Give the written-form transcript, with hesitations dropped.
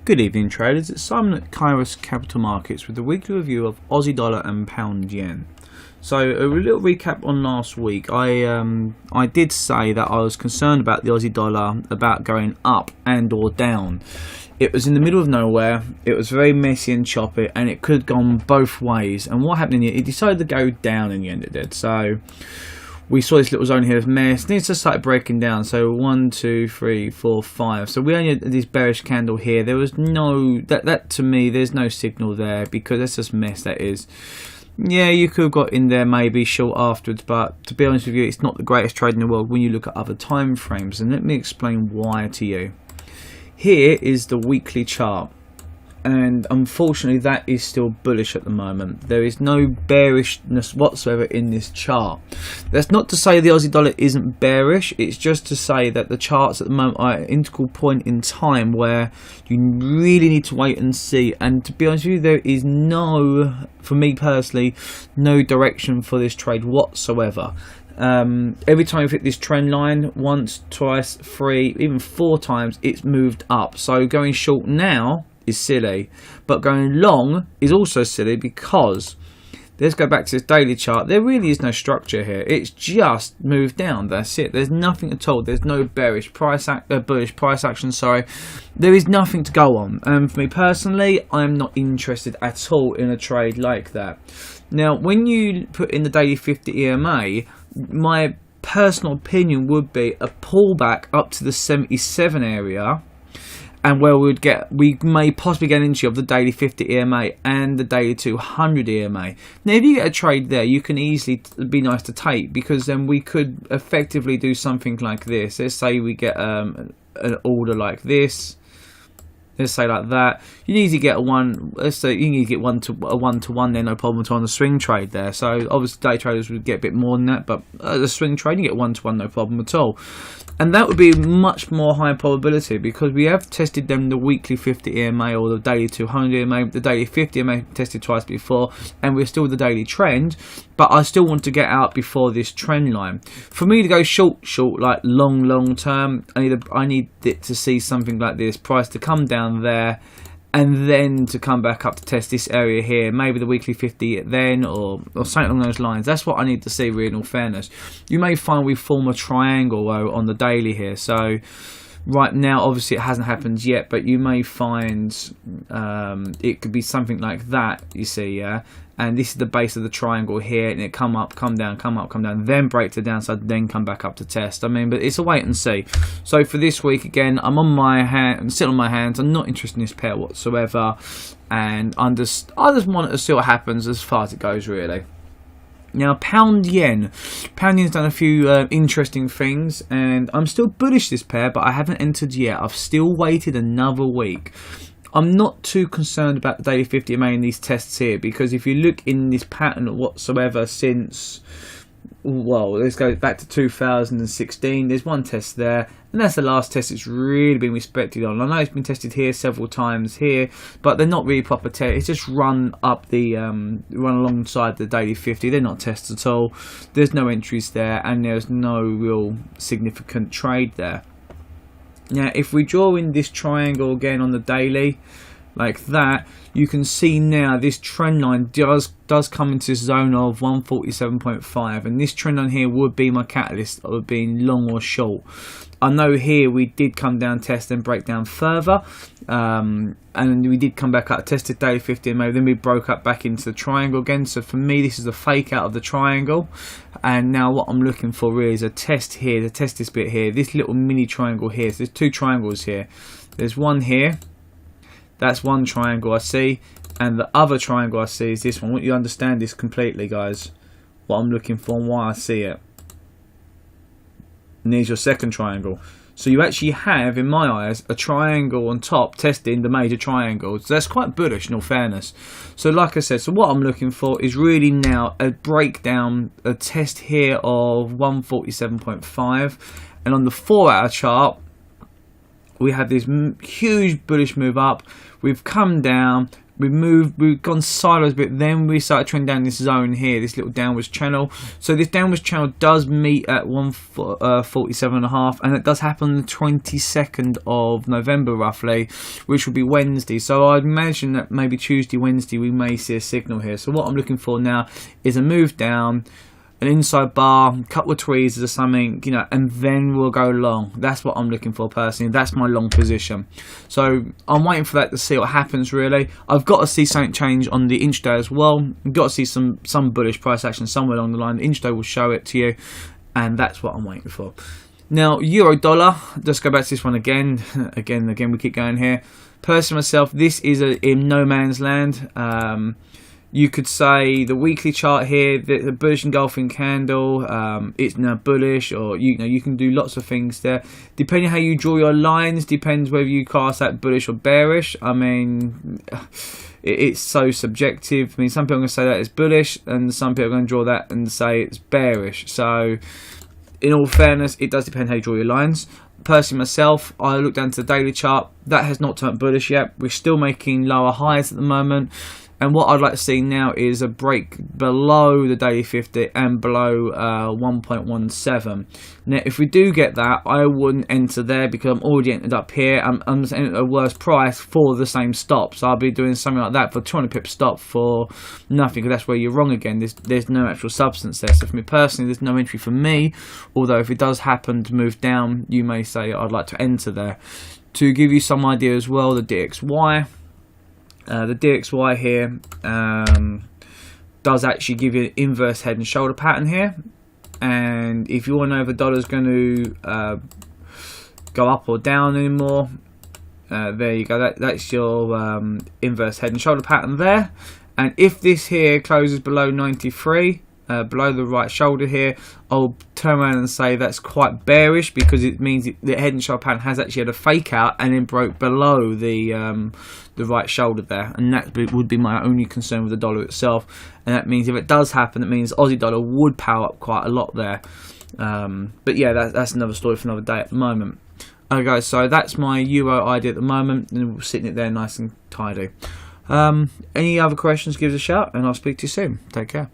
Good evening traders, it's Simon at Kairos Capital Markets with a weekly review of Aussie dollar and pound yen. So a little recap on last week. I did say that I was concerned about the Aussie dollar about going up and or down. It was in the middle of nowhere, it was very messy and choppy, and it could have gone both ways. And what happened in the end, it decided to go down in the end, it did. So we saw this little zone here of mess, then it just started breaking down. So 1, 2, 3, 4, 5. So we only had this bearish candle here. There was no, that to me, there's no signal there because that's just mess, that is. Yeah, you could have got in there maybe short afterwards, but to be honest with you, it's not the greatest trade in the world when you look at other time frames. And let me explain why to you. Here is the weekly chart. And unfortunately that is still bullish at the moment. There is no bearishness whatsoever in this chart. That's not to say the Aussie dollar isn't bearish, it's just to say that the charts at the moment are at an integral point in time where you really need to wait and see. And to be honest with you, there is no, for me personally, no direction for this trade whatsoever. Every time we've hit this trend line, once, twice, 3, even 4 times, it's moved up. So going short now is silly, but going long is also silly because let's go back to this daily chart. There really is no structure here. It's just moved down. That's it. There's nothing at all. There's no bullish price action. Sorry, there is nothing to go on. And for me personally, I'm not interested at all in a trade like that. Now, when you put in the daily 50 EMA, my personal opinion would be a pullback up to the 77 area. And where we may possibly get into of the daily 50 EMA and the daily 200 EMA. Now, if you get a trade there, you can easily be nice to take because then we could effectively do something like this. Let's say we get an order like this. Let's say like that. You can easily get a one. Let's say you can get a one to one. There, no problem at all on the swing trade there. So obviously, day traders would get a bit more than that, but the swing trade you get 1 to 1, no problem at all. And that would be much more high probability because we have tested them the weekly 50 EMA or the daily 200 EMA. The daily 50 EMA tested twice before, and we're still the daily trend. But I still want to get out before this trend line. For me to go short, like long term, I need it to see something like this, price to come down there, and then to come back up to test this area here, maybe the weekly 50 then, or something along those lines. That's what I need to see, really, in all fairness. You may find we form a triangle on the daily here. So right now, obviously, it hasn't happened yet, but you may find it could be something like that, you see, yeah? And this is the base of the triangle here, and it come up, come down, come up, come down, then break to the downside, then come back up to test. I mean, but it's a wait and see. So for this week, again, I'm on my hand, I'm sitting on my hands. I'm not interested in this pair whatsoever, and I just want to see what happens as far as it goes, really. Now, pound yen's done a few interesting things, and I'm still bullish this pair, but I haven't entered yet. I've still waited another week. I'm not too concerned about the daily 50 EMA in these tests here because if you look in this pattern whatsoever since, well, let's go back to 2016. There's one test there, and that's the last test it's really been respected on. I know it's been tested here several times here, but they're not really proper tests. It's just run up the run alongside the daily 50. They're not tests at all. There's no entries there, and there's no real significant trade there. Now, if we draw in this triangle again on the daily, like that, you can see now this trend line does come into this zone of 147.5, and this trend line here would be my catalyst of being long or short. I know here we did come down, test, and break down further, and we did come back up, tested daily 50 EMA, then we broke up back into the triangle again. So for me, this is a fake out of the triangle, and now what I'm looking for really is a test here, to test this bit here, this little mini triangle here. So there's 2 triangles here. There's one here, that's one triangle I see, and the other triangle I see is this one. I want you to understand this completely, guys, what I'm looking for and why I see it. And there's your second triangle. So you actually have, in my eyes, a triangle on top testing the major triangles. So that's quite bullish in all fairness. So like I said, so what I'm looking for is really now a breakdown, a test here of 147.5. And on the 4-hour chart, we have this huge bullish move up. We've come down, we've gone sideways a bit, then we started trending down this zone here, this little downwards channel. So this downwards channel does meet at 147.5, and it does happen on the 22nd of November roughly, which will be Wednesday. So I'd imagine that maybe Tuesday, Wednesday we may see a signal here. So what I'm looking for now is a move down, an inside bar, a couple of tweezers or something, you know, and then we'll go long. That's what I'm looking for personally. That's my long position. So I'm waiting for that to see what happens really. I've got to see something change on the intraday as well. I've got to see some bullish price action somewhere along the line. The intraday will show it to you, and that's what I'm waiting for. Now, euro dollar, let's go back to this one again. Again, we keep going here. Personally myself, this is in no man's land. You could say the weekly chart here, the bullish engulfing candle, it's now bullish, or you can do lots of things there. Depending on how you draw your lines, depends whether you class that bullish or bearish. I mean, it's so subjective. I mean, some people are going to say that it's bullish, and some people are going to draw that and say it's bearish. So, in all fairness, it does depend how you draw your lines. Personally myself, I look down to the daily chart. That has not turned bullish yet. We're still making lower highs at the moment. And what I'd like to see now is a break below the daily 50 and below 1.17. Now, if we do get that, I wouldn't enter there because I'm already entered up here. I'm just entering at a worse price for the same stop. So I'll be doing something like that for 200 pip stop for nothing, because that's where you're wrong again. There's no actual substance there. So for me personally, there's no entry for me. Although if it does happen to move down, you may say I'd like to enter there. To give you some idea as well, the DXY. The DXY here does actually give you an inverse head and shoulder pattern here, and if you want to know if the dollar's going to go up or down anymore, there you go. That's your inverse head and shoulder pattern there. And if this here closes below 93, below the right shoulder here, I'll turn around and say that's quite bearish, because it means the head and shoulder pattern has actually had a fake out and then broke below the right shoulder there, and that would be my only concern with the dollar itself. And that means if it does happen, it means Aussie dollar would power up quite a lot there. But yeah, that's another story for another day at the moment. Okay guys, so that's my euro ID at the moment, and we're sitting it there nice and tidy. Any other questions, give us a shout, and I'll speak to you soon. Take care.